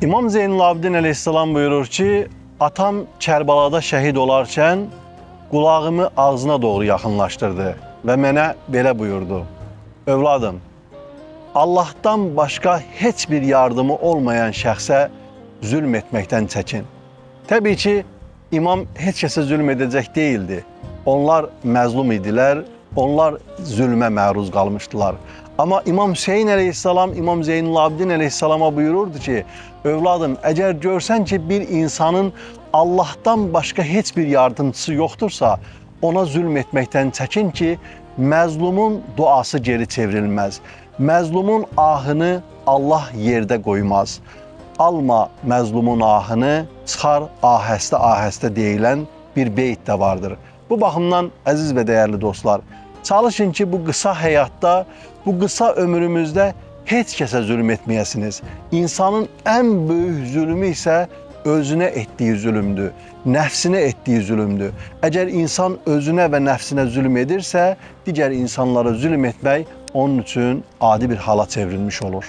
İmam Zeynalabdin Aleyhisselam buyurur ki, atam Kərbalada şəhid olarkən qulağımı ağzına doğru yaxınlaşdırdı və mənə belə buyurdu. Övladım, Allah'tan başqa heç bir yardımı olmayan şəxsə zülm etməkdən çəkin. Təbii ki, imam heç kəsə zülm edəcək deyildi. Onlar məzlum idilər, onlar zülmə məruz qalmışdılar. Amma İmam Hüseyin Aleyhisselam, İmam Zeynalabdin Aleyhisselama buyururdu ki, övladım, əgər görsən ki, bir insanın Allah'tan başqa heç bir yardımcısı yoxdursa, ona zülm etməkdən çəkin ki, məzlumun duası geri çevrilməz. Məzlumun ahını Allah yerdə qoymaz. Alma məzlumun ahını, çıxar ahəstə-ahəstə deyilən bir beyt də vardır. Bu baxımdan, əziz və dəyərli dostlar, çalışın ki, bu qısa həyatda, bu qısa ömrümüzdə heç kəsə zülm etməyəsiniz. İnsanın ən böyük zülmü isə özünə etdiyi zülümdür, nəfsinə etdiyi zülümdür. Əgər insan özünə və nəfsinə zülm edirsə, digər insanlara zülm etmək onun üçün adi bir hala çevrilmiş olur.